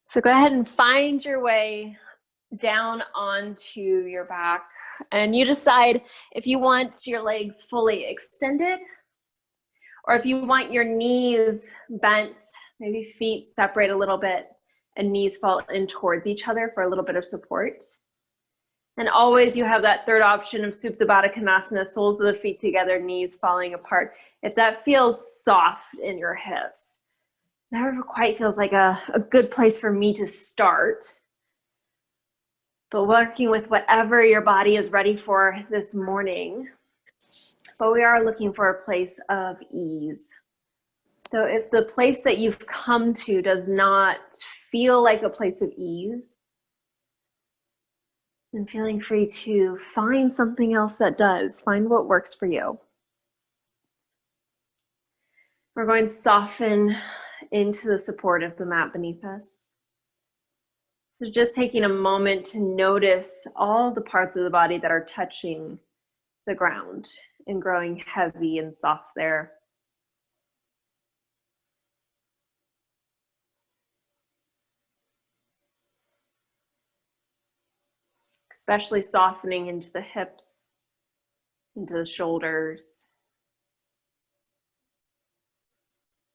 So go ahead and find your way down onto your back, and you decide if you want your legs fully extended or if you want your knees bent, maybe feet separate a little bit and knees fall in towards each other for a little bit of support. And always you have that third option of Supta Baddha Konasana, soles of the feet together, knees falling apart. If that feels soft in your hips, never quite feels like a good place for me to start. But working with whatever your body is ready for this morning. But we are looking for a place of ease. So if the place that you've come to does not feel like a place of ease, then feeling free to find something else that does. Find what works for you. We're going to soften into the support of the mat beneath us. So just taking a moment to notice all the parts of the body that are touching the ground and growing heavy and soft there. Especially softening into the hips, into the shoulders.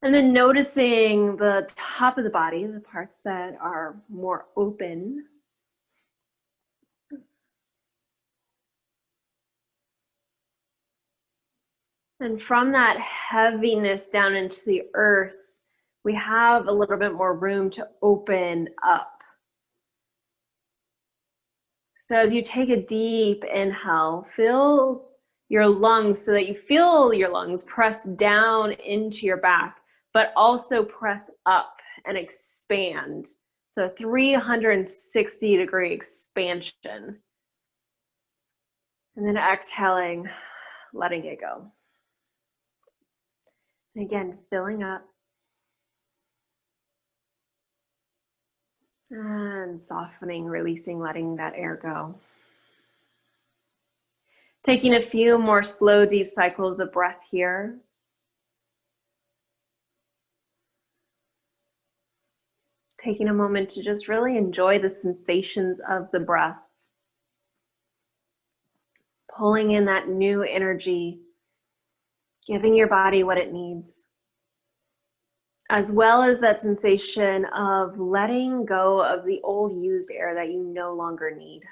And then noticing the top of the body, the parts that are more open. And from that heaviness down into the earth, we have a little bit more room to open up. So as you take a deep inhale, fill your lungs so that you feel your lungs press down into your back, but also press up and expand. So 360-degree expansion. And then exhaling, letting it go. And again, filling up. And softening, releasing, letting that air go. Taking a few more slow, deep cycles of breath here. Taking a moment to just really enjoy the sensations of the breath. Pulling in that new energy, giving your body what it needs. As well as that sensation of letting go of the old used air that you no longer need.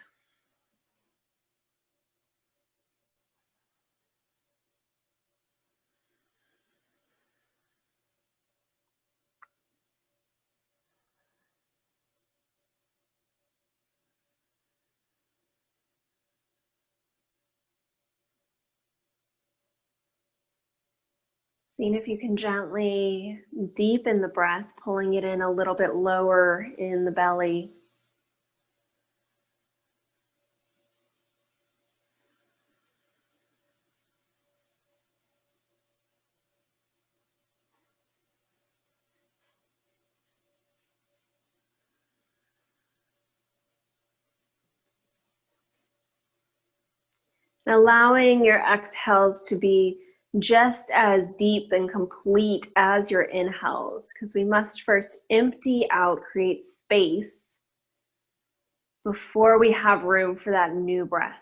Seeing if you can gently deepen the breath, pulling it in a little bit lower in the belly. Allowing your exhales to be just as deep and complete as your inhales, because we must first empty out, create space before we have room for that new breath.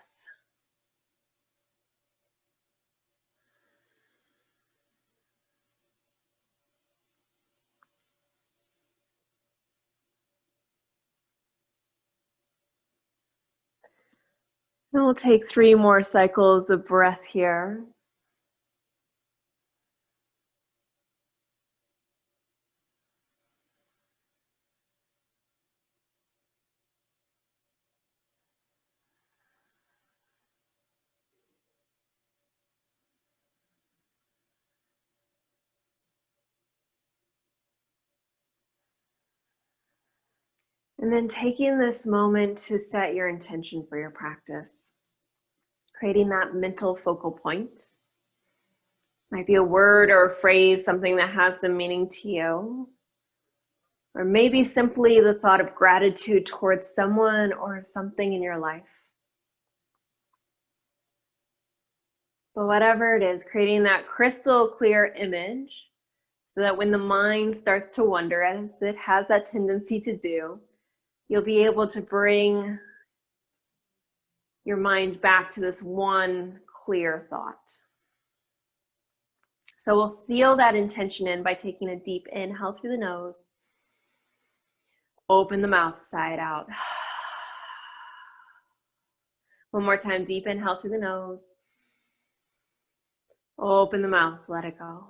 And we'll take 3 more cycles of breath here. And then taking this moment to set your intention for your practice. Creating that mental focal point. Might be a word or a phrase, something that has some meaning to you. Or maybe simply the thought of gratitude towards someone or something in your life. But whatever it is, creating that crystal clear image so that when the mind starts to wander, as it has that tendency to do, you'll be able to bring your mind back to this one clear thought. So we'll seal that intention in by taking a deep inhale through the nose. Open the mouth side out. One more time, deep inhale through the nose. Open the mouth, let it go.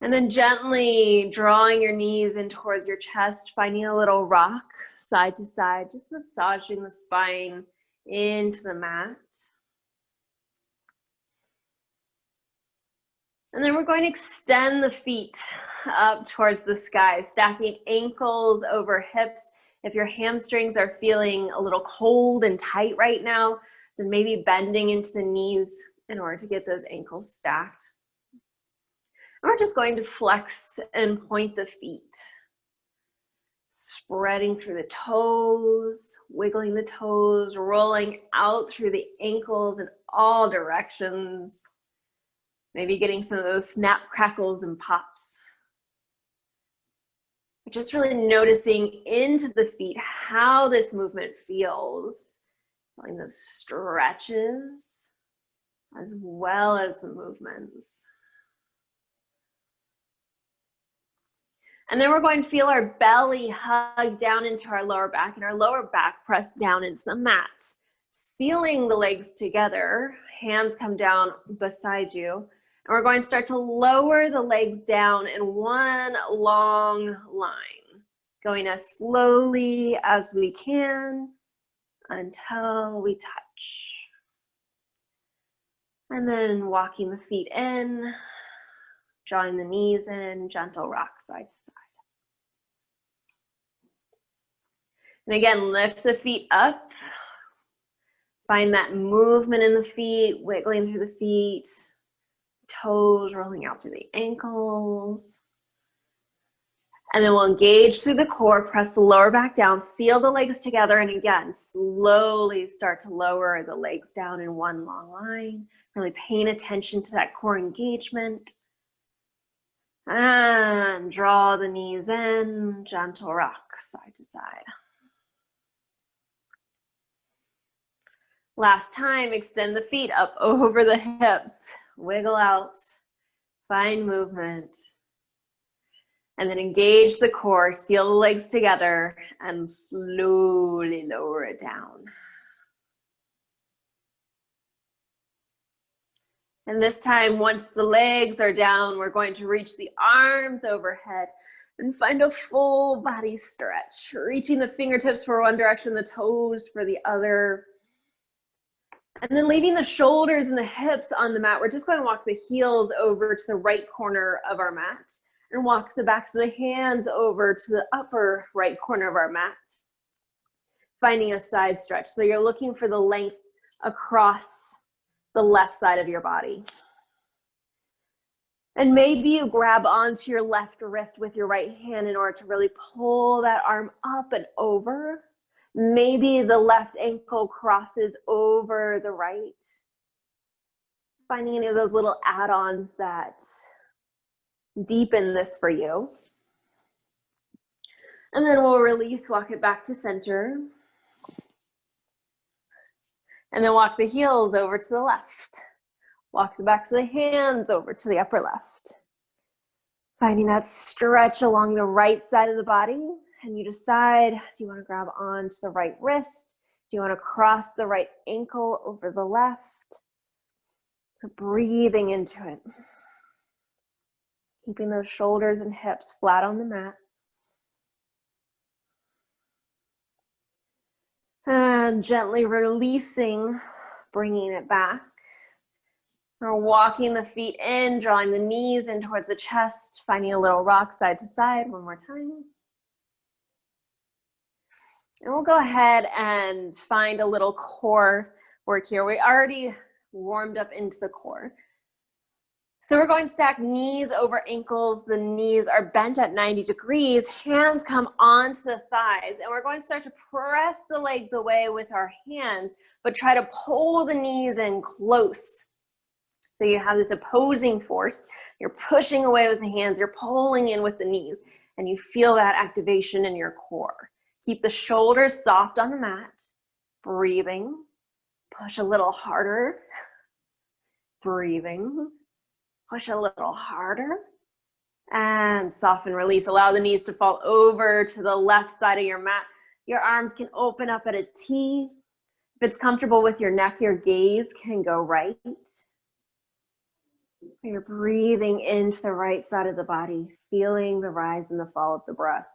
And then gently drawing your knees in towards your chest, finding a little rock side to side, just massaging the spine into the mat. And then we're going to extend the feet up towards the sky, stacking ankles over hips. If your hamstrings are feeling a little cold and tight right now, then maybe bending into the knees in order to get those ankles stacked. And we're just going to flex and point the feet, spreading through the toes, wiggling the toes, rolling out through the ankles in all directions. Maybe getting some of those snap, crackles, and pops. Just really noticing into the feet how this movement feels. Feeling the stretches as well as the movements. And then we're going to feel our belly hug down into our lower back and our lower back press down into the mat. Sealing the legs together, hands come down beside you. And we're going to start to lower the legs down in one long line, going as slowly as we can until we touch. And then walking the feet in, drawing the knees in, gentle rock side to side. And again, lift the feet up. Find that movement in the feet, wiggling through the feet, toes rolling out through the ankles. And then we'll engage through the core, press the lower back down, seal the legs together, and again, slowly start to lower the legs down in one long line. Really paying attention to that core engagement. And draw the knees in, gentle rock side to side. Last time, extend the feet up over the hips, wiggle out, find movement. And then engage the core, seal the legs together, and slowly lower it down. And this time, once the legs are down, we're going to reach the arms overhead and find a full body stretch. Reaching the fingertips for one direction, the toes for the other. And then leaving the shoulders and the hips on the mat, we're just going to walk the heels over to the right corner of our mat and walk the backs of the hands over to the upper right corner of our mat, finding a side stretch. So you're looking for the length across the left side of your body. And maybe you grab onto your left wrist with your right hand in order to really pull that arm up and over. Maybe the left ankle crosses over the right. Finding any of those little add-ons that deepen this for you. And then we'll release, walk it back to center. And then walk the heels over to the left. Walk the backs of the hands over to the upper left. Finding that stretch along the right side of the body. And you decide, do you want to grab onto the right wrist? Do you want to cross the right ankle over the left? Breathing into it. Keeping those shoulders and hips flat on the mat. And gently releasing, bringing it back. We're walking the feet in, drawing the knees in towards the chest, finding a little rock side to side. One more time. And we'll go ahead and find a little core work here. We already warmed up into the core. So we're going to stack knees over ankles. The knees are bent at 90 degrees. Hands come onto the thighs. And we're going to start to press the legs away with our hands, but try to pull the knees in close. So you have this opposing force. You're pushing away with the hands, you're pulling in with the knees, and you feel that activation in your core. Keep the shoulders soft on the mat, breathing. Push a little harder, breathing. Push a little harder, and soften, release. Allow the knees to fall over to the left side of your mat. Your arms can open up at a T. If it's comfortable with your neck, your gaze can go right. You're breathing into the right side of the body, feeling the rise and the fall of the breath.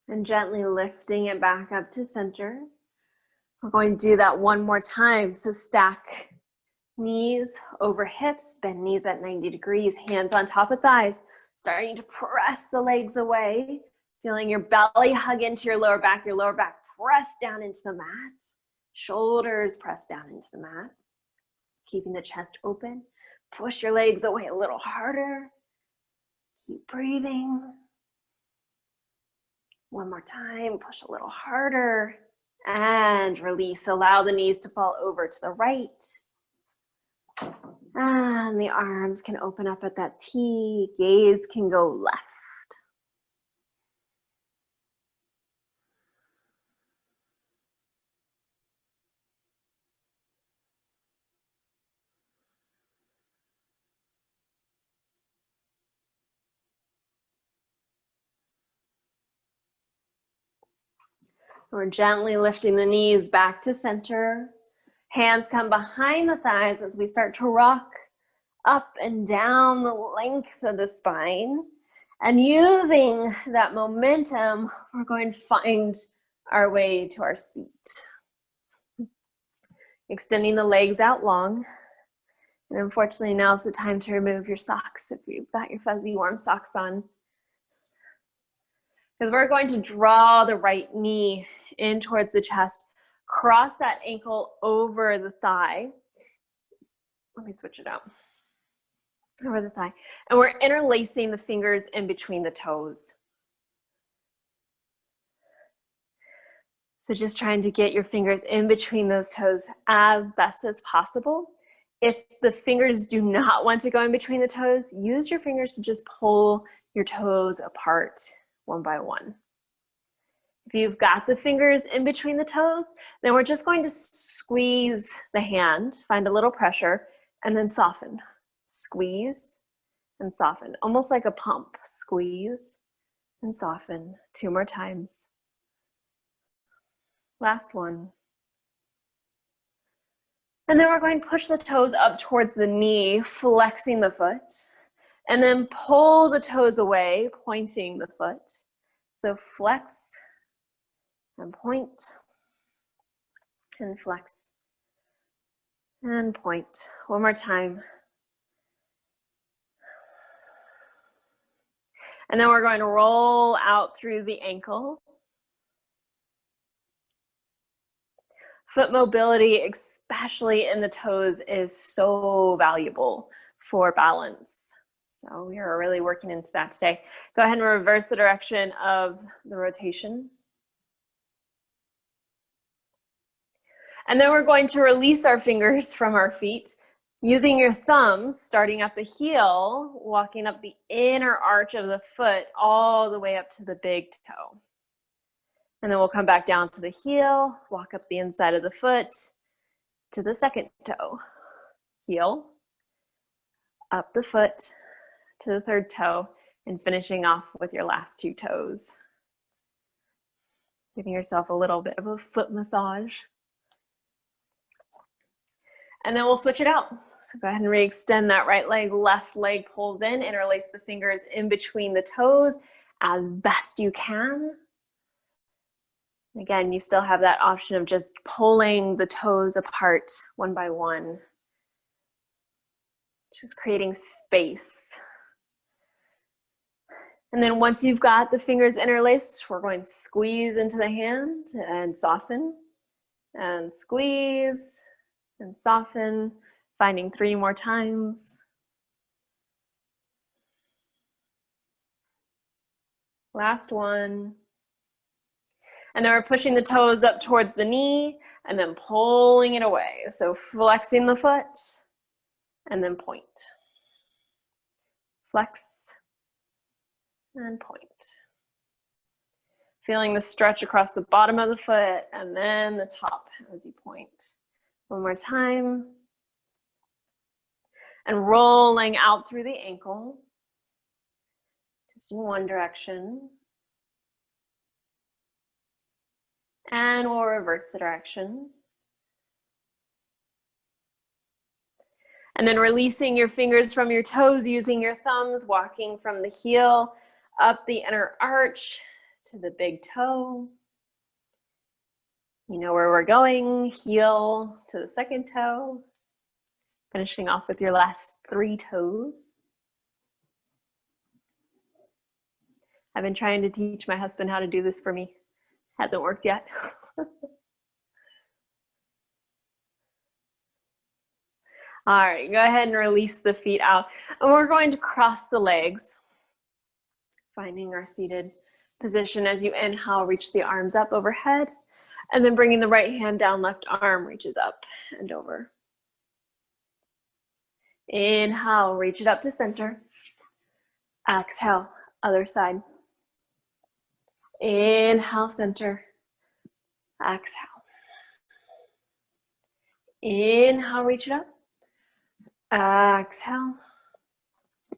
And gently lifting it back up to center. We're going to do that one more time. So stack knees over hips, bend knees at 90 degrees, hands on top of thighs, starting to press the legs away, feeling your belly hug into your lower back press down into the mat, shoulders press down into the mat, keeping the chest open. Push your legs away a little harder. Keep breathing. One more time, push a little harder and release. Allow the knees to fall over to the right. And the arms can open up at that T, gaze can go left. We're gently lifting the knees back to center. Hands come behind the thighs as we start to rock up and down the length of the spine. And using that momentum, we're going to find our way to our seat. Extending the legs out long. And unfortunately, now's the time to remove your socks if you've got your fuzzy warm socks on. Because we're going to draw the right knee in towards the chest, cross that ankle over the thigh. Let me switch it out. Over the thigh. And we're interlacing the fingers in between the toes. So just trying to get your fingers in between those toes as best as possible. If the fingers do not want to go in between the toes, use your fingers to just pull your toes apart one by one. If you've got the fingers in between the toes, then we're just going to squeeze the hand, find a little pressure, and then soften. Squeeze and soften, almost like a pump. Squeeze and soften. 2 more times. Last one. And then we're going to push the toes up towards the knee, flexing the foot, and then pull the toes away, pointing the foot. So flex and point and flex and point. One more time. And then we're going to roll out through the ankle. Foot mobility, especially in the toes, is so valuable for balance. So we are really working into that today. Go ahead and reverse the direction of the rotation. And then we're going to release our fingers from our feet, using your thumbs, starting at the heel, walking up the inner arch of the foot all the way up to the big toe. And then we'll come back down to the heel, walk up the inside of the foot to the second toe. Heel, up the foot to the third toe, and finishing off with your last 2 toes. Giving yourself a little bit of a foot massage. And then we'll switch it out. So go ahead and re-extend that right leg, left leg pulls in, interlace the fingers in between the toes as best you can. Again, you still have that option of just pulling the toes apart one by one. Just creating space. And then once you've got the fingers interlaced, we're going to squeeze into the hand and soften and squeeze and soften, finding 3 more times. Last one. And then we're pushing the toes up towards the knee and then pulling it away. So flexing the foot and then point. Flex and point. Feeling the stretch across the bottom of the foot and then the top as you point. One more time. And rolling out through the ankle. Just in one direction. And we'll reverse the direction. And then releasing your fingers from your toes, using your thumbs, walking from the heel up the inner arch to the big toe. You know where we're going, heel to the second toe. Finishing off with your last 3 toes. I've been trying to teach my husband how to do this for me. Hasn't worked yet. All right, go ahead and release the feet out. And we're going to cross the legs, finding our seated position. As you inhale, reach the arms up overhead, and then bringing the right hand down, left arm reaches up and over. Inhale, reach it up to center. Exhale, other side. Inhale, center. Exhale. Inhale, reach it up. Exhale.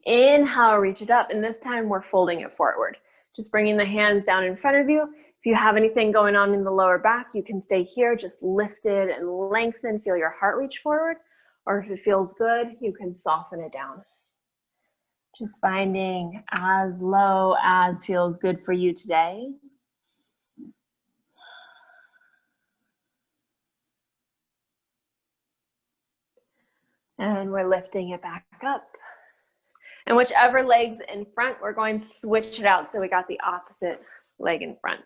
Inhale, reach it up. And this time we're folding it forward. Just bringing the hands down in front of you. If you have anything going on in the lower back, you can stay here. Just lift it and lengthen. Feel your heart reach forward. Or if it feels good, you can soften it down. Just finding as low as feels good for you today. And we're lifting it back up. And whichever leg's in front, we're going to switch it out so we got the opposite leg in front.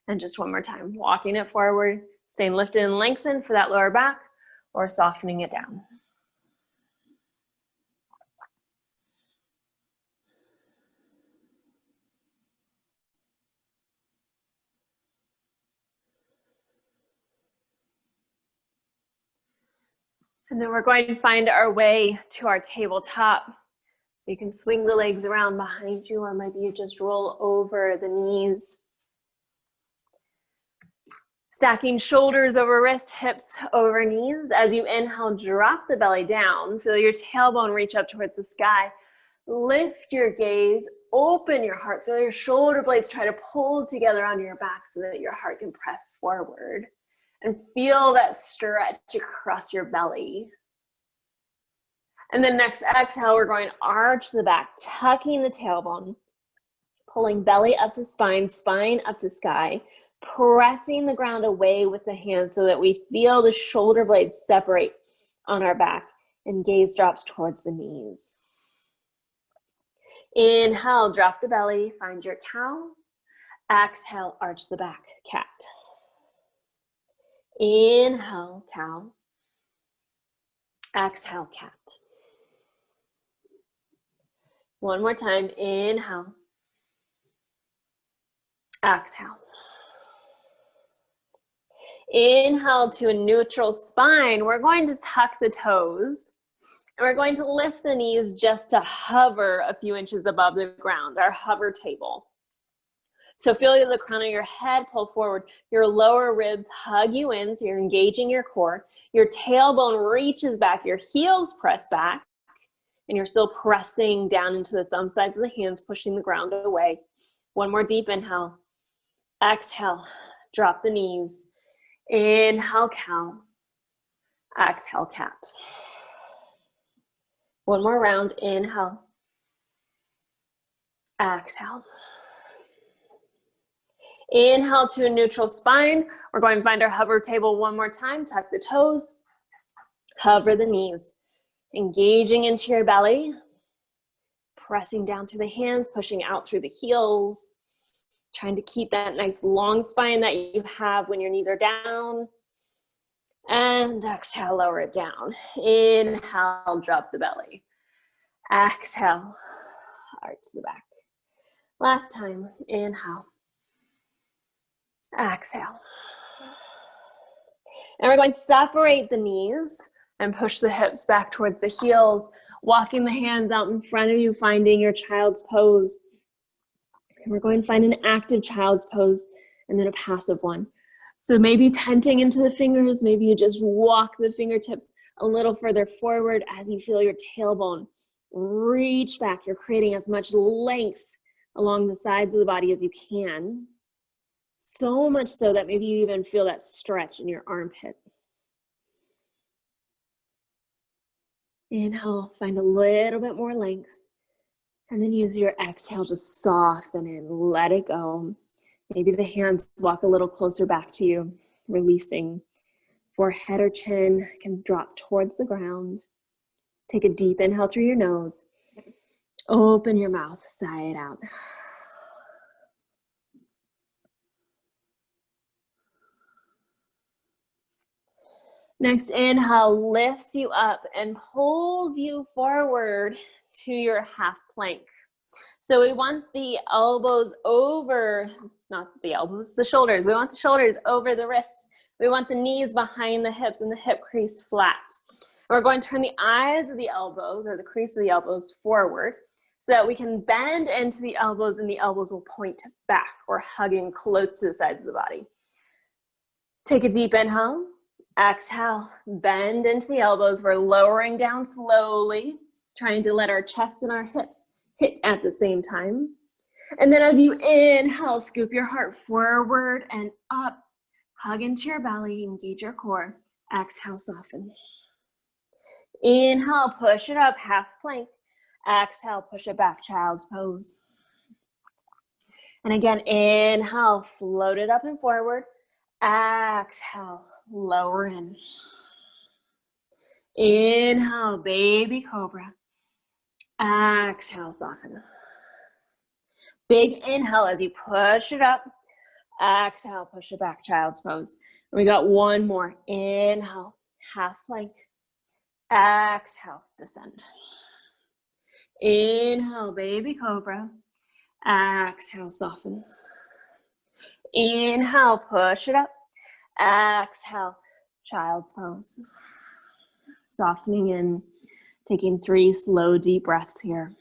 And just one more time, walking it forward, staying lifted and lengthened for that lower back, or softening it down. And then we're going to find our way to our tabletop. So you can swing the legs around behind you, or maybe you just roll over the knees. Stacking shoulders over wrist, hips over knees. As you inhale, drop the belly down. Feel your tailbone reach up towards the sky. Lift your gaze, open your heart. Feel your shoulder blades try to pull together on your back so that your heart can press forward. And feel that stretch across your belly. And then next exhale, we're going to arch the back, tucking the tailbone, pulling belly up to spine, spine up to sky, pressing the ground away with the hands so that we feel the shoulder blades separate on our back and gaze drops towards the knees. Inhale, drop the belly, find your cow. Exhale, arch the back, cat. Inhale, cow. Exhale, cat. One more time, inhale. Exhale. Inhale to a neutral spine. We're going to tuck the toes. And we're going to lift the knees just to hover a few inches above the ground, our hover table. So feel the crown of your head pull forward. Your lower ribs hug you in, so you're engaging your core. Your tailbone reaches back, your heels press back, and you're still pressing down into the thumb sides of the hands, pushing the ground away. One more deep inhale. Exhale, drop the knees. Inhale, cow. Exhale, cat. One more round, inhale. Exhale. Inhale to a neutral spine. We're going to find our hover table one more time. Tuck the toes, hover the knees. Engaging into your belly. pressing down through the hands, pushing out through the heels, trying to keep that nice long spine that you have when your knees are down. And exhale, lower it down. Inhale, drop the belly. Exhale, arch the back. Last time, inhale. Exhale. And we're going to separate the knees and push the hips back towards the heels, walking the hands out in front of you, finding your child's pose. And we're going to find an active child's pose and then a passive one. So maybe tenting into the fingers, maybe you just walk the fingertips a little further forward as you feel your tailbone reach back. You're creating as much length along the sides of the body as you can. So much so that maybe you even feel that stretch in your armpit. Inhale, find a little bit more length. And then use your exhale to soften and let it go. Maybe the hands walk a little closer back to you, releasing. Forehead or chin can drop towards the ground. Take a deep inhale through your nose. Open your mouth, sigh it out. Next inhale lifts you up and pulls you forward to your half plank. So we want the elbows over, not the elbows, the shoulders. We want the shoulders over the wrists. We want the knees behind the hips and the hip crease flat. We're going to turn the eyes of the elbows or the crease of the elbows forward so that we can bend into the elbows and the elbows will point back or hugging close to the sides of the body. Take a deep inhale. Exhale, bend into the elbows. We're lowering down slowly, trying to let our chest and our hips hit at the same time. And then as you inhale, scoop your heart forward and up. Hug into your belly, engage your core. Exhale, soften. Inhale, push it up, half plank. Exhale, push it back, child's pose. And again, inhale, float it up and forward. Exhale, lower in. Inhale, baby cobra. Exhale, soften. Big inhale as you push it up. Exhale, push it back, child's pose. And we got one more. Inhale, half plank. Exhale, descend. Inhale, baby cobra. Exhale, soften. Inhale, push it up. Exhale, child's pose. Softening in, taking 3 slow, deep breaths here.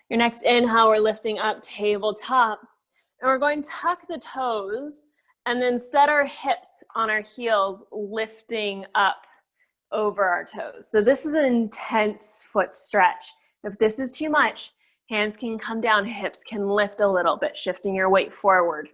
Your next inhale, we're lifting up, tabletop. And we're going to tuck the toes and then set our hips on our heels, lifting up over our toes. So this is an intense foot stretch. If this is too much, hands can come down, hips can lift a little bit, shifting your weight forward.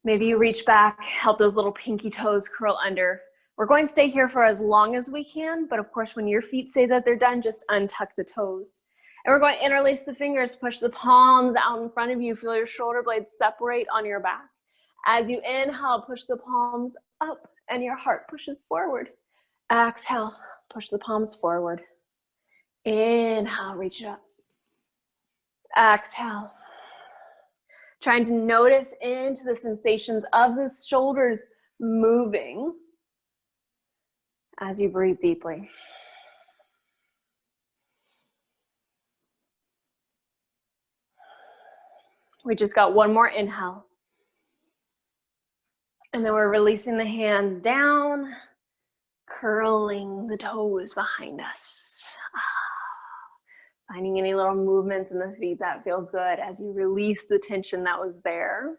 Maybe you reach back, help those little pinky toes curl under. We're going to stay here for as long as we can, but of course, when your feet say that they're done, just untuck the toes. And we're going to interlace the fingers, push the palms out in front of you, feel your shoulder blades separate on your back. As you inhale, push the palms up and your heart pushes forward. Exhale, push the palms forward. Inhale, reach it up. Exhale. Trying to notice into the sensations of the shoulders moving as you breathe deeply. We just got one more inhale. And then we're releasing the hands down, curling the toes behind us. Finding any little movements in the feet that feel good as you release the tension that was there.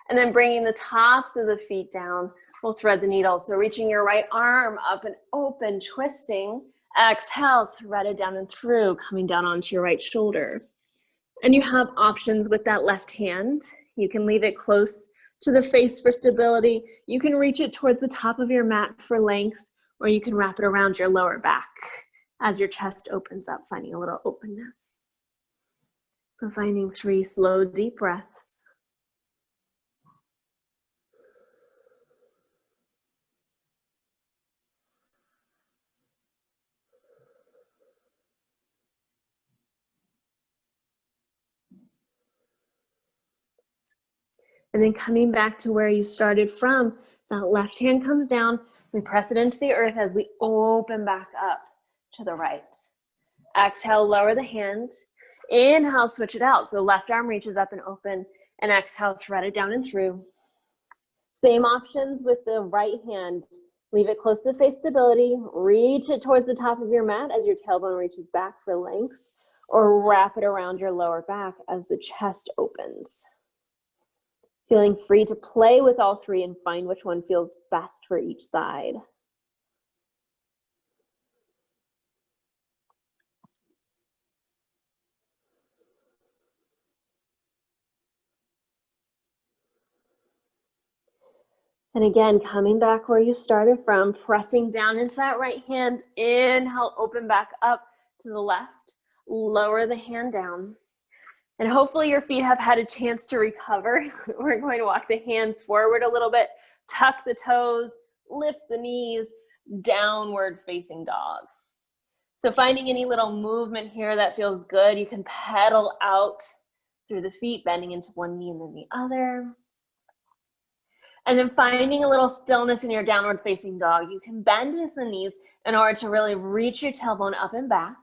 And then bringing the tops of the feet down, we'll thread the needle. So reaching your right arm up and open, twisting. Exhale, thread it down and through, coming down onto your right shoulder. And you have options with that left hand. You can leave it close to the face for stability. You can reach it towards the top of your mat for length, or you can wrap it around your lower back as your chest opens up, finding a little openness. And finding 3 slow, deep breaths. And then coming back to where you started from, that left hand comes down, we press it into the earth as we open back up to the right. Exhale, lower the hand. Inhale, switch it out. So left arm reaches up and open, and exhale, thread it down and through. Same options with the right hand. Leave it close to face stability. Reach it towards the top of your mat as your tailbone reaches back for length, or wrap it around your lower back as the chest opens. Feeling free to play with all 3 and find which one feels best for each side. And again, coming back where you started from, pressing down into that right hand. Inhale, open back up to the left. Lower the hand down. And hopefully your feet have had a chance to recover. We're going to walk the hands forward a little bit, tuck the toes, lift the knees, downward facing dog. So finding any little movement here that feels good, you can pedal out through the feet, bending into one knee and then the other. And then finding a little stillness in your downward facing dog. You can bend into the knees in order to really reach your tailbone up and back.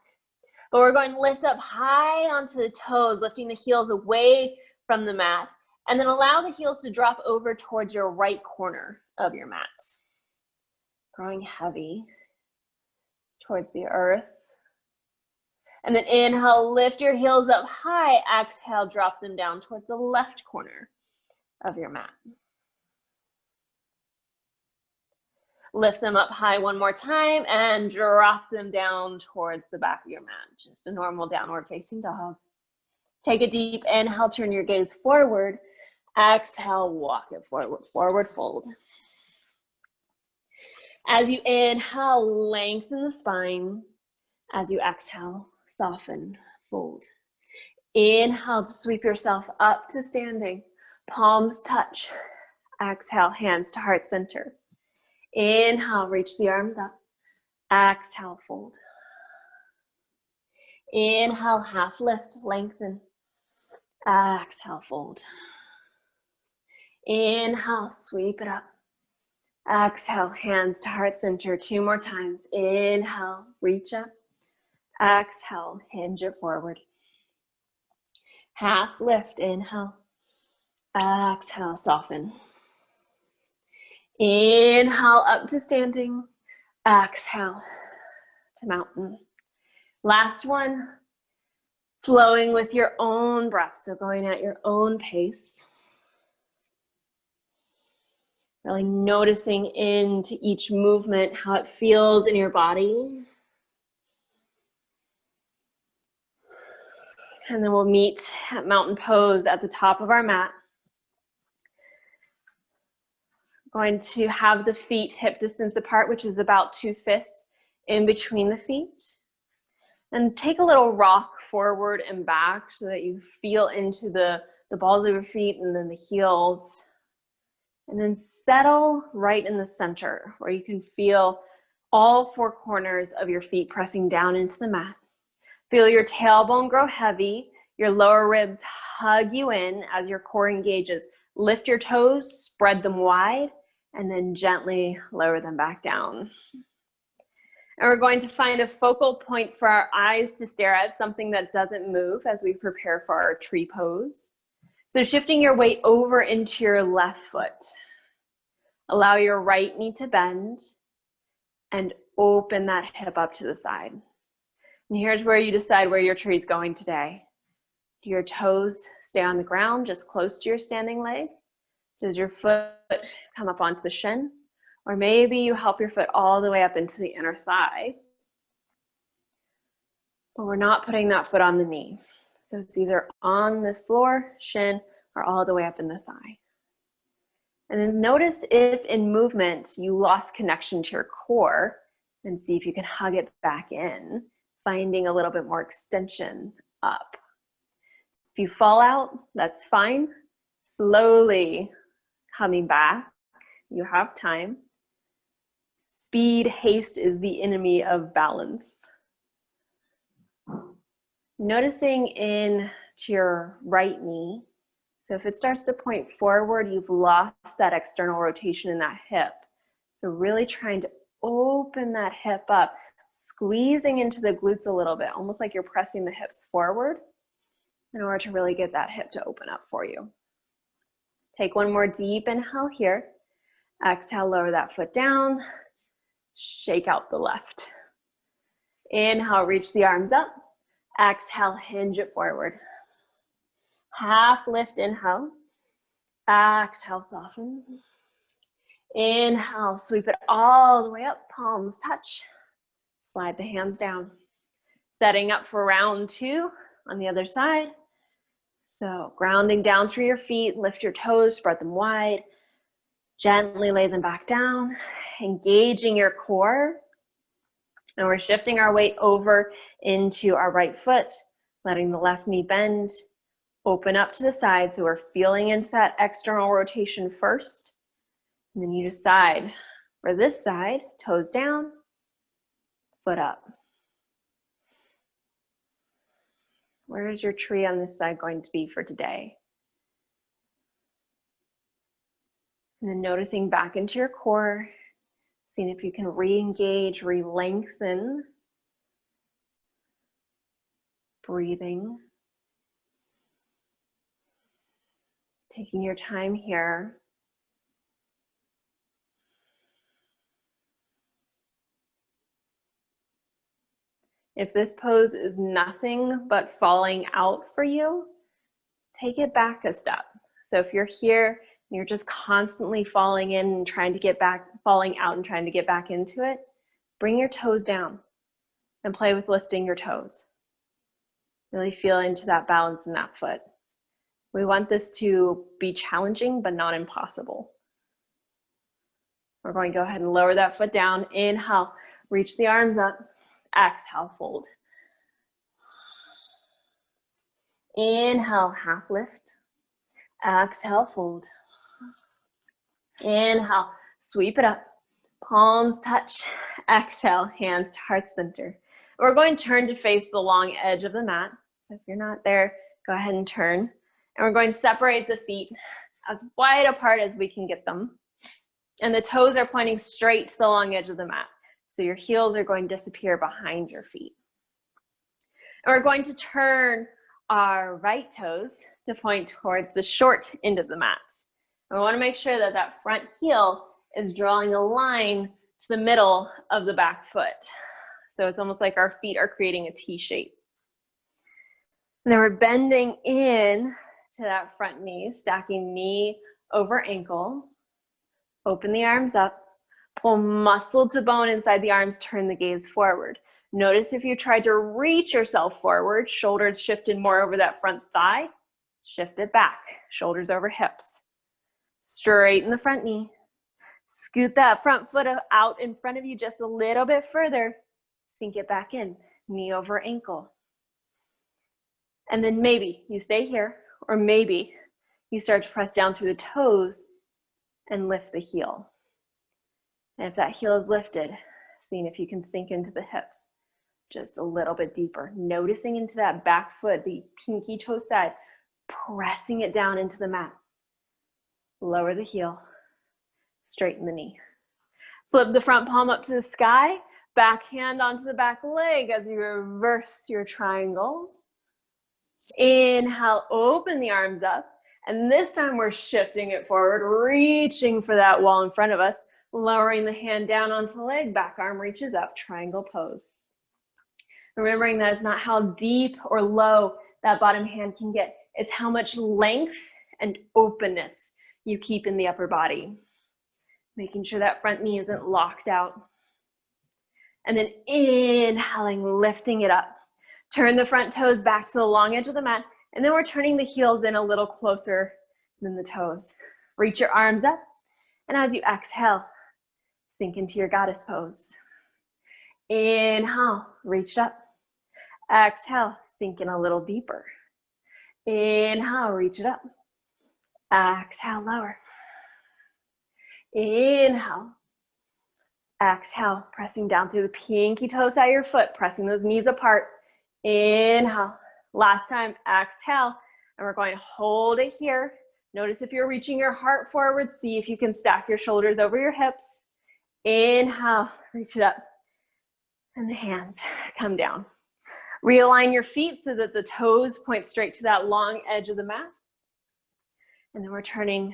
But we're going to lift up high onto the toes, lifting the heels away from the mat, and then allow the heels to drop over towards your right corner of your mat. Growing heavy towards the earth. And then inhale, lift your heels up high. Exhale, drop them down towards the left corner of your mat. Lift them up high one more time and drop them down towards the back of your mat. Just a normal downward facing dog. Take a deep inhale, turn your gaze forward. Exhale, walk it forward, forward fold. As you inhale, lengthen the spine. As you exhale, soften, fold. Inhale to sweep yourself up to standing. Palms touch. Exhale, hands to heart center. Inhale, reach the arms up. Exhale, fold. Inhale, half lift, lengthen. Exhale, fold. Inhale, sweep it up. Exhale, hands to heart center. 2 more times. Inhale, reach up. Exhale, hinge it forward. Half lift, inhale. Exhale, soften. Inhale, up to standing. Exhale to mountain. Last one, flowing with your own breath, so going at your own pace. Really noticing into each movement, how it feels in your body. And then we'll meet at mountain pose at the top of our mat. Going to have the feet hip distance apart, which is about 2 fists in between the feet. And take a little rock forward and back so that you feel into the balls of your feet and then the heels. And then settle right in the center where you can feel all 4 corners of your feet pressing down into the mat. Feel your tailbone grow heavy, your lower ribs hug you in as your core engages. Lift your toes, spread them wide, and then gently lower them back down. And we're going to find a focal point for our eyes to stare at, something that doesn't move as we prepare for our tree pose. So shifting your weight over into your left foot. Allow your right knee to bend and open that hip up to the side. And here's where you decide where your tree is going today. Do your toes stay on the ground, just close to your standing leg? Does your foot come up onto the shin? Or maybe you help your foot all the way up into the inner thigh. But we're not putting that foot on the knee. So it's either on the floor, shin, or all the way up in the thigh. And then notice if in movement you lost connection to your core, and see if you can hug it back in, finding a little bit more extension up. If you fall out, that's fine. Slowly coming back. You have time. Speed, haste is the enemy of balance. Noticing into your right knee. So if it starts to point forward, you've lost that external rotation in that hip. So really trying to open that hip up, squeezing into the glutes a little bit, almost like you're pressing the hips forward in order to really get that hip to open up for you. Take one more deep inhale here. Exhale, lower that foot down. Shake out the left. Inhale, reach the arms up. Exhale, hinge it forward. Half lift, inhale. Exhale, soften. Inhale, sweep it all the way up, palms touch. Slide the hands down. Setting up for round 2 on the other side. So grounding down through your feet, lift your toes, spread them wide. Gently lay them back down, engaging your core. And we're shifting our weight over into our right foot, letting the left knee bend, open up to the side. So we're feeling into that external rotation first. And then you decide for this side, toes down, foot up. Where is your tree on this side going to be for today? And then noticing back into your core, seeing if you can re-engage, re-lengthen. Breathing. Taking your time here. If this pose is nothing but falling out for you, take it back a step. So if you're here, and you're just constantly falling in and trying to get back, falling out and trying to get back into it, bring your toes down and play with lifting your toes. Really feel into that balance in that foot. We want this to be challenging, but not impossible. We're going to go ahead and lower that foot down. Inhale, reach the arms up. Exhale, fold. Inhale, half lift. Exhale, fold. Inhale, sweep it up. Palms touch. Exhale, hands to heart center. We're going to turn to face the long edge of the mat. So if you're not there, go ahead and turn. And we're going to separate the feet as wide apart as we can get them. And the toes are pointing straight to the long edge of the mat. So your heels are going to disappear behind your feet. And we're going to turn our right toes to point towards the short end of the mat. And we want to make sure that that front heel is drawing a line to the middle of the back foot. So it's almost like our feet are creating a T shape. And then we're bending in to that front knee, stacking knee over ankle. Open the arms up. Pull muscle to bone inside the arms, turn the gaze forward. Notice if you tried to reach yourself forward, shoulders shifted more over that front thigh, shift it back, shoulders over hips. Straighten the front knee. Scoot that front foot out in front of you just a little bit further. Sink it back in, knee over ankle. And then maybe you stay here, or maybe you start to press down through the toes and lift the heel. And if that heel is lifted, seeing if you can sink into the hips just a little bit deeper. Noticing into that back foot, the pinky toe side, pressing it down into the mat. Lower the heel, straighten the knee. Flip the front palm up to the sky, back hand onto the back leg as you reverse your triangle. Inhale, open the arms up. And this time we're shifting it forward, reaching for that wall in front of us. Lowering the hand down onto the leg, back arm reaches up, triangle pose. Remembering that it's not how deep or low that bottom hand can get, it's how much length and openness you keep in the upper body. Making sure that front knee isn't locked out. And then inhaling, lifting it up. Turn the front toes back to the long edge of the mat, and then we're turning the heels in a little closer than the toes. Reach your arms up, and as you exhale, sink into your goddess pose. Inhale, reach up. Exhale, sink in a little deeper. Inhale, reach it up. Exhale, lower. Inhale. Exhale, pressing down through the pinky toes at your foot, pressing those knees apart. Inhale. Last time, exhale. And we're going to hold it here. Notice if you're reaching your heart forward, see if you can stack your shoulders over your hips. Inhale, reach it up. And the hands come down. Realign your feet so that the toes point straight to that long edge of the mat. And then we're turning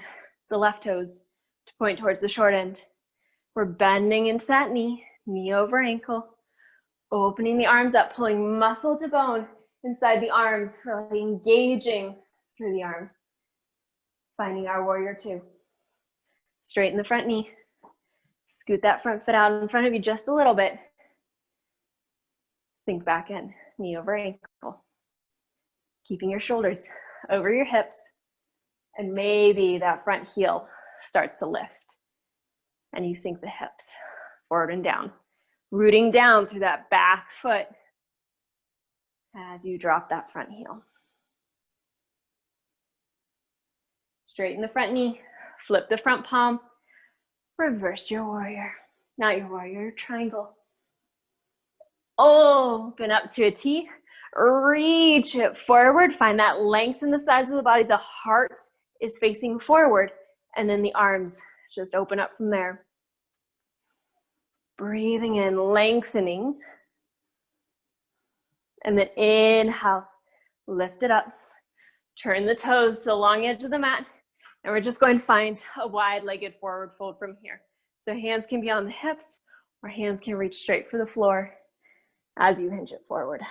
the left toes to point towards the short end. We're bending into that knee, knee over ankle, opening the arms up, pulling muscle to bone inside the arms, really engaging through the arms. Finding our warrior two. Straighten the front knee. Scoot that front foot out in front of you just a little bit. Sink back in, knee over ankle. Keeping your shoulders over your hips. And maybe that front heel starts to lift. And you sink the hips forward and down. Rooting down through that back foot as you drop that front heel. Straighten the front knee, flip the front palm, reverse your warrior. Not your warrior, triangle. Open up to a T, reach it forward, find that length in the sides of the body. The heart is facing forward, and then the arms just open up from there. Breathing in, lengthening. And then inhale, lift it up. Turn the toes to the long edge of the mat. And we're just going to find a wide-legged forward fold from here. So hands can be on the hips, or hands can reach straight for the floor as you hinge it forward.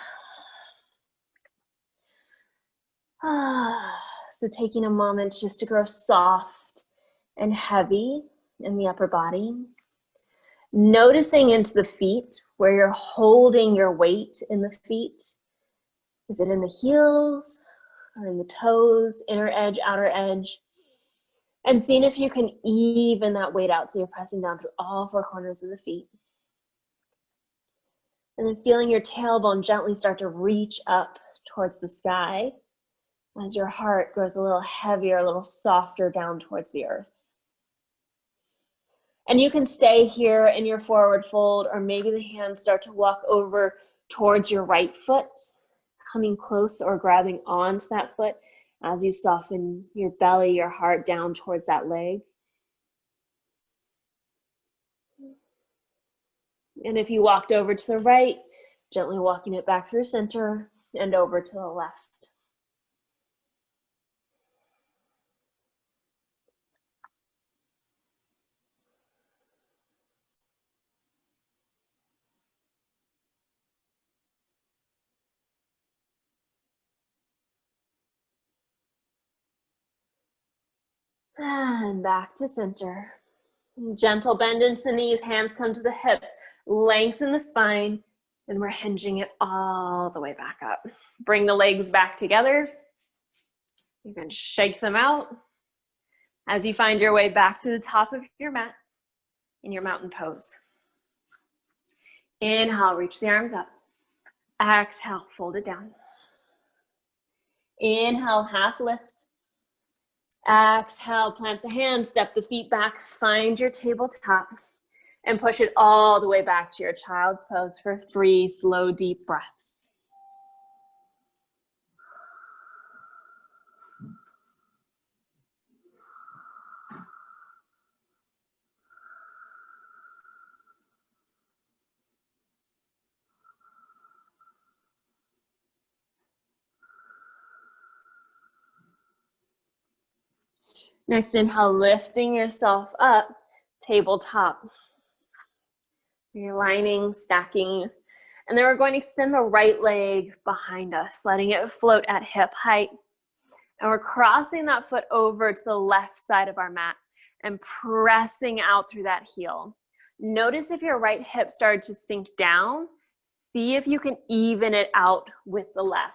So taking a moment just to grow soft and heavy in the upper body. Noticing into the feet where you're holding your weight in the feet. Is it in the heels or in the toes, inner edge, outer edge? And seeing if you can even that weight out so you're pressing down through all four corners of the feet. And then feeling your tailbone gently start to reach up towards the sky as your heart grows a little heavier, a little softer down towards the earth. And you can stay here in your forward fold, or maybe the hands start to walk over towards your right foot, coming close or grabbing onto that foot as you soften your belly, your heart down towards that leg. And if you walked over to the right, gently walking it back through center and over to the left. And back to center. Gentle bend into the knees, hands come to the hips, lengthen the spine, and we're hinging it all the way back up. Bring the legs back together. You're going to shake them out as you find your way back to the top of your mat in your mountain pose. Inhale, reach the arms up. Exhale, fold it down. Inhale, half lift. Exhale, plant the hands, step the feet back, find your tabletop, and push it all the way back to your child's pose for 3 slow, deep breaths. Next inhale, lifting yourself up, tabletop. You're lining, stacking. And then we're going to extend the right leg behind us, letting it float at hip height. And we're crossing that foot over to the left side of our mat and pressing out through that heel. Notice if your right hip started to sink down, see if you can even it out with the left.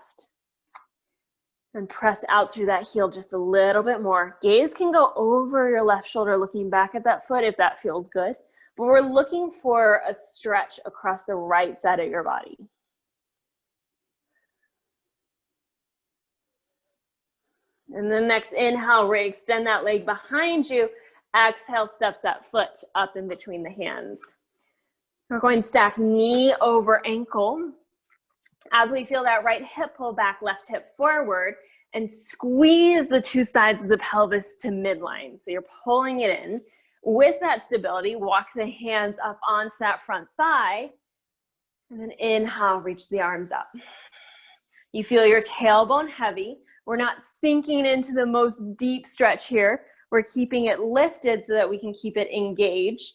And press out through that heel just a little bit more. Gaze can go over your left shoulder, looking back at that foot if that feels good. But we're looking for a stretch across the right side of your body. And then next inhale, re-extend that leg behind you. Exhale, steps that foot up in between the hands. We're going to stack knee over ankle. As we feel that right hip pull back, left hip forward, and squeeze the two sides of the pelvis to midline. So you're pulling it in. With that stability, walk the hands up onto that front thigh, and then inhale, reach the arms up. You feel your tailbone heavy. We're not sinking into the most deep stretch here. We're keeping it lifted so that we can keep it engaged.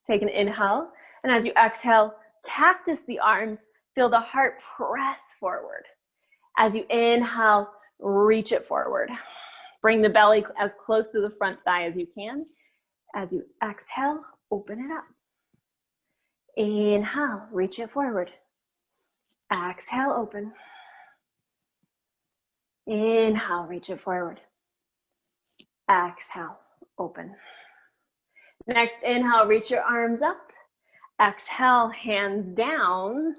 Take an inhale, and as you exhale, cactus the arms, feel the heart press forward. As you inhale, reach it forward. Bring the belly as close to the front thigh as you can. As you exhale, open it up. Inhale, reach it forward. Exhale, open. Inhale, reach it forward. Exhale, open. Next, inhale, reach your arms up. Exhale, hands down.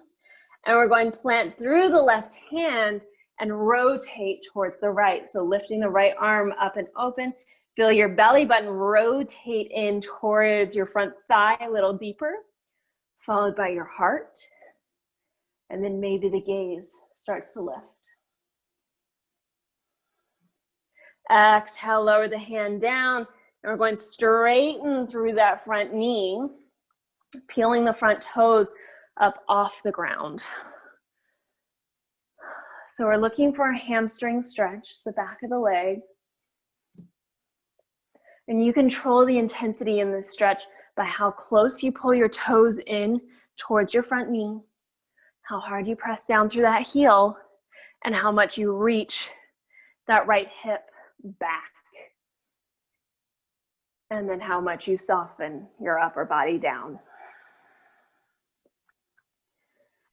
And we're going to plant through the left hand and rotate towards the right. So lifting the right arm up and open. Feel your belly button rotate in towards your front thigh a little deeper, followed by your heart. And then maybe the gaze starts to lift. Exhale, lower the hand down. And we're going to straighten through that front knee, peeling the front toes up off the ground. So we're looking for a hamstring stretch, the back of the leg. And you control the intensity in this stretch by how close you pull your toes in towards your front knee, how hard you press down through that heel, and how much you reach that right hip back. And then how much you soften your upper body down.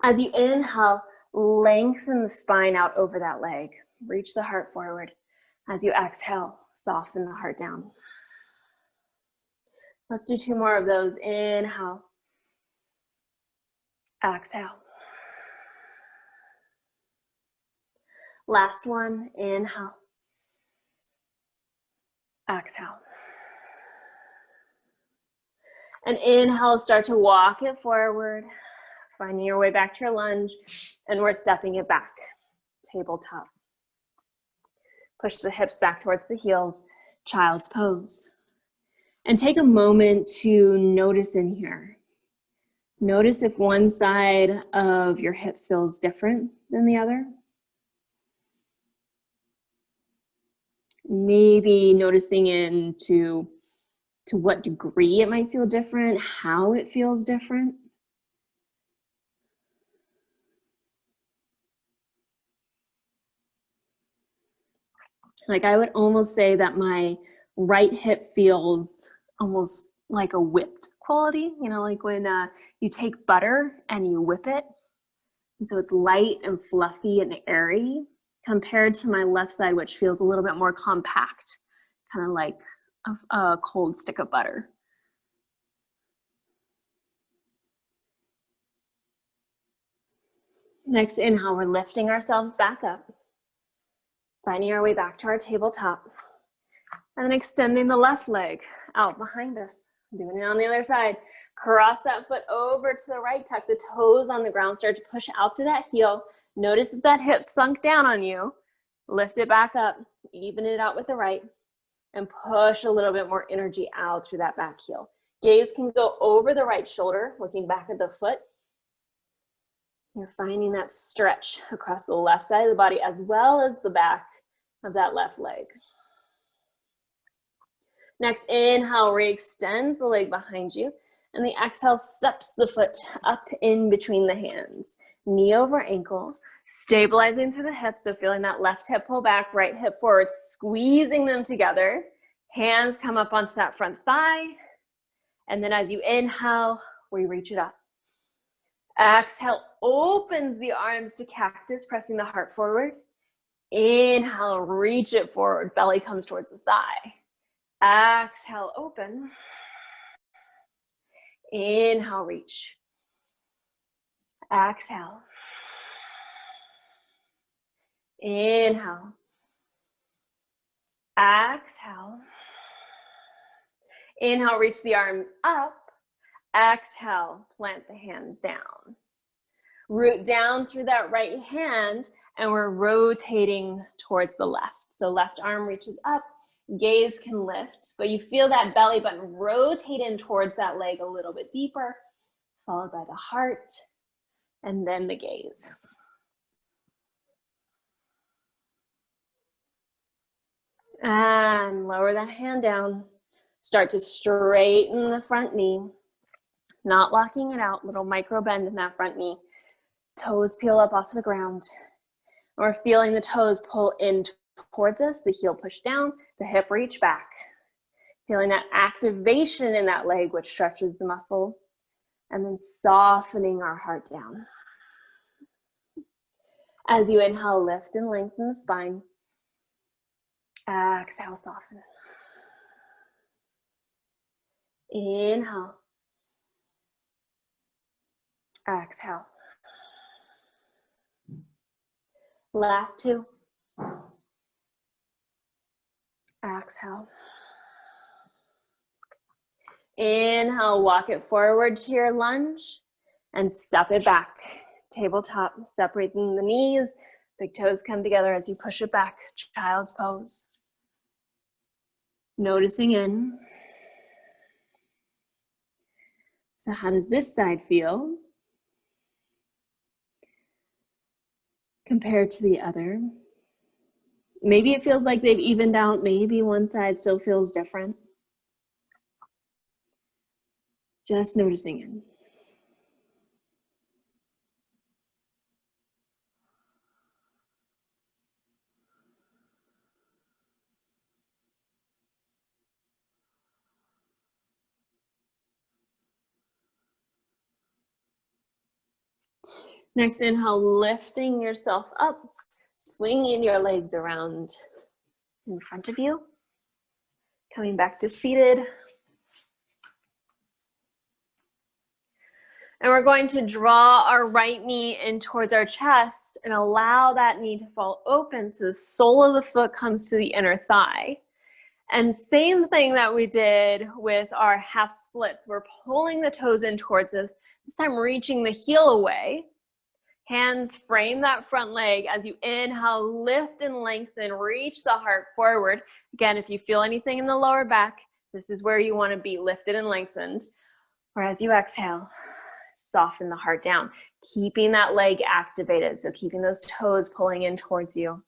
As you inhale, lengthen the spine out over that leg. Reach the heart forward. As you exhale, soften the heart down. Let's do 2 more of those. Inhale. Exhale. Last one. Inhale. Exhale. And inhale, start to walk it forward, finding your way back to your lunge, and we're stepping it back, tabletop. Push the hips back towards the heels, child's pose. And take a moment to notice in here. Notice if one side of your hips feels different than the other. Maybe noticing into to what degree it might feel different, how it feels different. Like I would almost say that my right hip feels almost like a whipped quality, you know, like when you take butter and you whip it. And so it's light and fluffy and airy compared to my left side, which feels a little bit more compact, kind of like a cold stick of butter. Next inhale, we're lifting ourselves back up, finding our way back to our tabletop, and then extending the left leg out behind us. Doing it on the other side. Cross that foot over to the right, tuck the toes on the ground, start to push out through that heel. Notice if that hip sunk down on you. Lift it back up, even it out with the right, and push a little bit more energy out through that back heel. Gaze can go over the right shoulder, looking back at the foot. You're finding that stretch across the left side of the body as well as the back of that left leg. Next, inhale, re-extends the leg behind you. And the exhale steps the foot up in between the hands. Knee over ankle, stabilizing through the hips. So feeling that left hip pull back, right hip forward, squeezing them together. Hands come up onto that front thigh. And then as you inhale, we reach it up. Exhale, opens the arms to cactus, pressing the heart forward. Inhale, reach it forward. Belly comes towards the thigh. Exhale, open. Inhale, reach. Exhale. Inhale. Exhale. Inhale, reach the arms up. Exhale, plant the hands down. Root down through that right hand, and we're rotating towards the left. So left arm reaches up, gaze can lift, but you feel that belly button rotate in towards that leg a little bit deeper, followed by the heart, and then the gaze. And lower that hand down. Start to straighten the front knee, not locking it out, little micro bend in that front knee. Toes peel up off the ground. We're feeling the toes pull in towards us, the heel push down, the hip reach back. Feeling that activation in that leg, which stretches the muscle, and then softening our heart down. As you inhale, lift and lengthen the spine. Exhale, soften. Inhale. Exhale. Last two. Exhale. Inhale, walk it forward to your lunge and step it back. Tabletop, separating the knees. Big toes come together as you push it back. Child's pose. Noticing in. So how does this side feel compared to the other? Maybe it feels like they've evened out. Maybe one side still feels different. Just noticing in. Next inhale, lifting yourself up, swinging your legs around in front of you. Coming back to seated. And we're going to draw our right knee in towards our chest and allow that knee to fall open so the sole of the foot comes to the inner thigh. And same thing that we did with our half splits. We're pulling the toes in towards us, this time reaching the heel away. Hands frame that front leg. As you inhale, lift and lengthen, reach the heart forward. Again, if you feel anything in the lower back, this is where you want to be, lifted and lengthened. Or as you exhale, soften the heart down, keeping that leg activated. So keeping those toes pulling in towards you.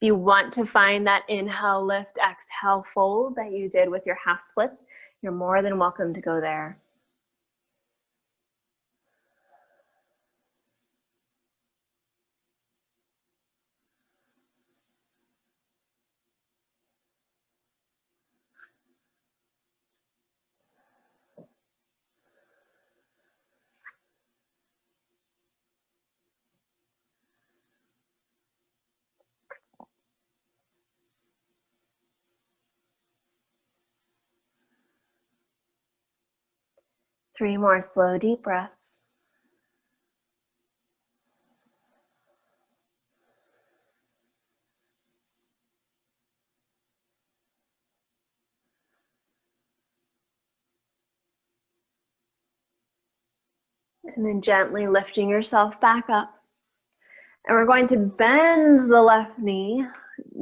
If you want to find that inhale, lift, exhale, fold that you did with your half splits, you're more than welcome to go there. Three more slow, deep breaths. And then gently lifting yourself back up. And we're going to bend the left knee,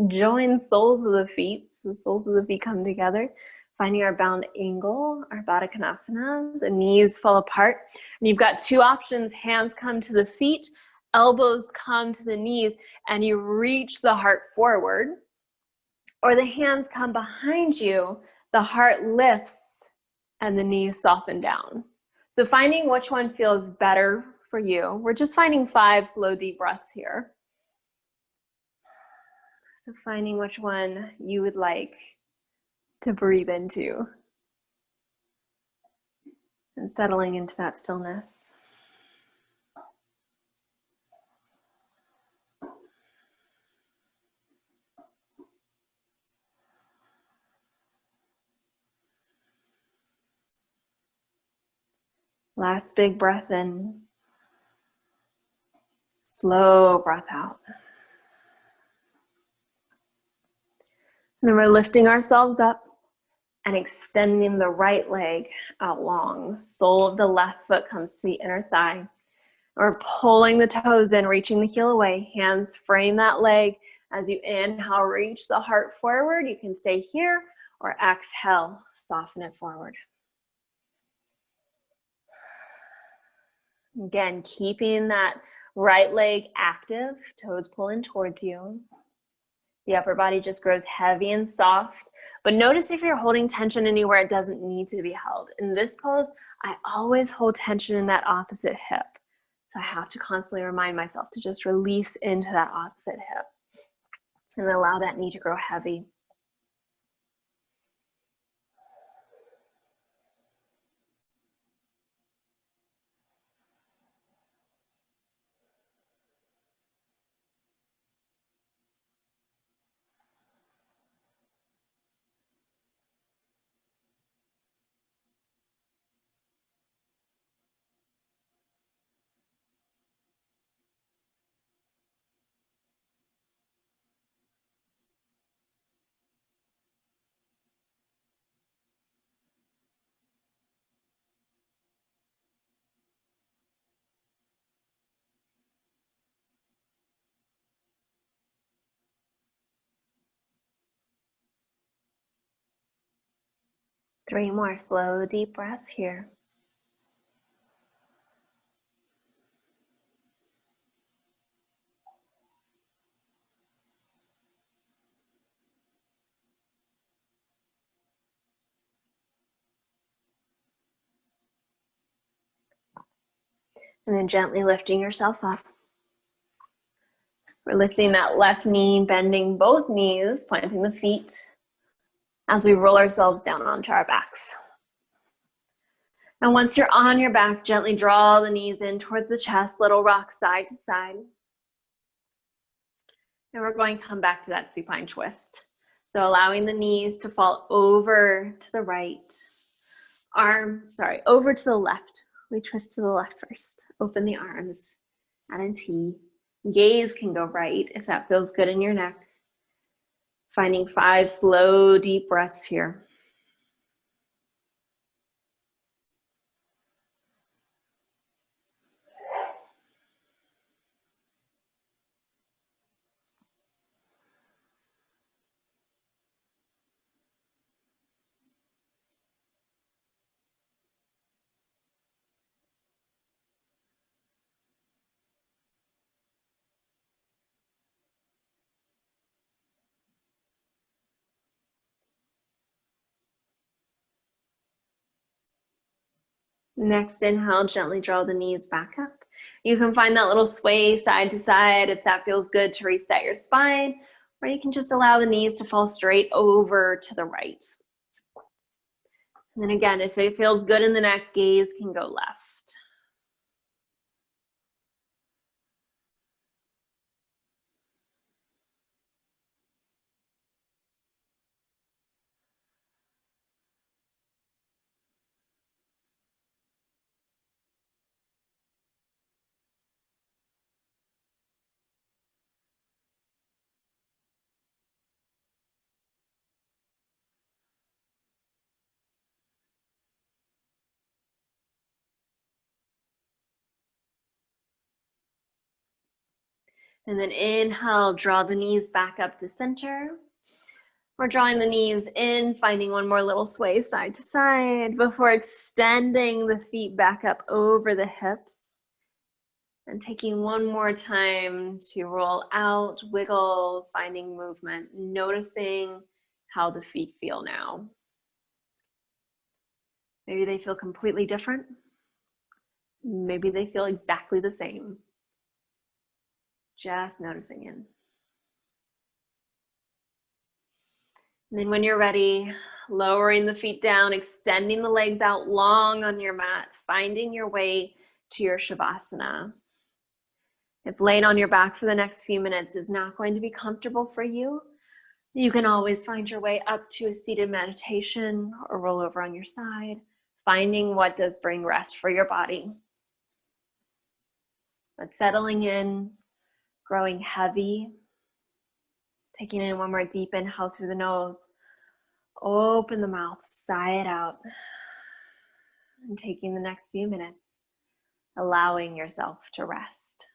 join soles of the feet. So the soles of the feet come together, finding our bound angle, our Baddha Konasana. The knees fall apart. And you've got two options. Hands come to the feet, elbows come to the knees, and you reach the heart forward. Or the hands come behind you, the heart lifts, and the knees soften down. So finding which one feels better for you. We're just finding 5 slow, deep breaths here. So finding which one you would like to breathe into and settling into that stillness. Last big breath in. Slow breath out. And then we're lifting ourselves up and extending the right leg out long. Sole of the left foot comes to the inner thigh. We're pulling the toes in, reaching the heel away. Hands frame that leg. As you inhale, reach the heart forward. You can stay here, or exhale, soften it forward. Again, keeping that right leg active, toes pulling towards you. The upper body just grows heavy and soft. But notice if you're holding tension anywhere it doesn't need to be held. In this pose, I always hold tension in that opposite hip. So I have to constantly remind myself to just release into that opposite hip and allow that knee to grow heavy. Three more slow, deep breaths here. And then gently lifting yourself up. We're lifting that left knee, bending both knees, planting the feet as we roll ourselves down onto our backs. And once you're on your back, gently draw the knees in towards the chest, little rock side to side. And we're going to come back to that supine twist. So allowing the knees to fall over to the right, over to the left. We twist to the left first. Open the arms, add in T. Gaze can go right if that feels good in your neck. Finding 5 slow, deep breaths here. Next inhale, gently draw the knees back up. You can find that little sway side to side if that feels good to reset your spine, or you can just allow the knees to fall straight over to the right. And then again, if it feels good in the neck, gaze can go left. And then inhale, draw the knees back up to center. We're drawing the knees in, finding one more little sway side to side before extending the feet back up over the hips. And taking one more time to roll out, wiggle, finding movement, noticing how the feet feel now. Maybe they feel completely different. Maybe they feel exactly the same. Just noticing in. And then when you're ready, lowering the feet down, extending the legs out long on your mat, finding your way to your Shavasana. If laying on your back for the next few minutes is not going to be comfortable for you, you can always find your way up to a seated meditation or roll over on your side, finding what does bring rest for your body. But settling in, growing heavy. Taking in one more deep inhale through the nose. Open the mouth, sigh it out. And taking the next few minutes, allowing yourself to rest.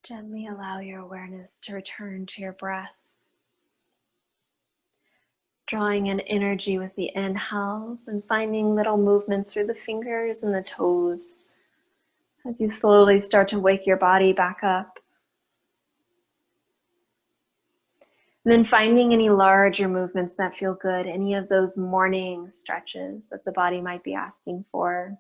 Gently allow your awareness to return to your breath. Drawing in energy with the inhales and finding little movements through the fingers and the toes as you slowly start to wake your body back up. And then finding any larger movements that feel good, any of those morning stretches that the body might be asking for.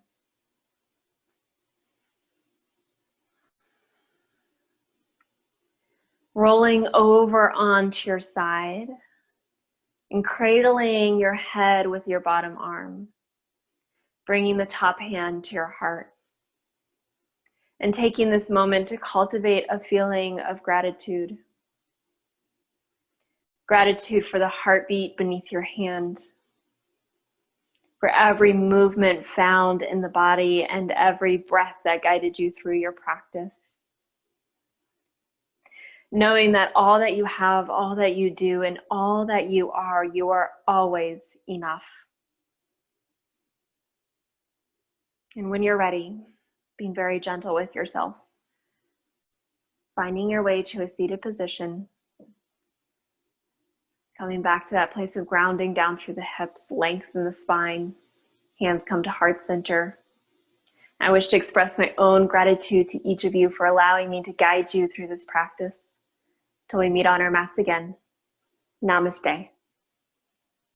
Rolling over onto your side and cradling your head with your bottom arm, bringing the top hand to your heart, and taking this moment to cultivate a feeling of gratitude. Gratitude for the heartbeat beneath your hand, for every movement found in the body and every breath that guided you through your practice. Knowing that all that you have, all that you do, and all that you are always enough. And when you're ready, being very gentle with yourself, finding your way to a seated position, coming back to that place of grounding down through the hips, lengthen the spine, Hands come to heart center. I wish to express my own gratitude to each of you for allowing me to guide you through this practice. Till we meet on our mats again. Namaste.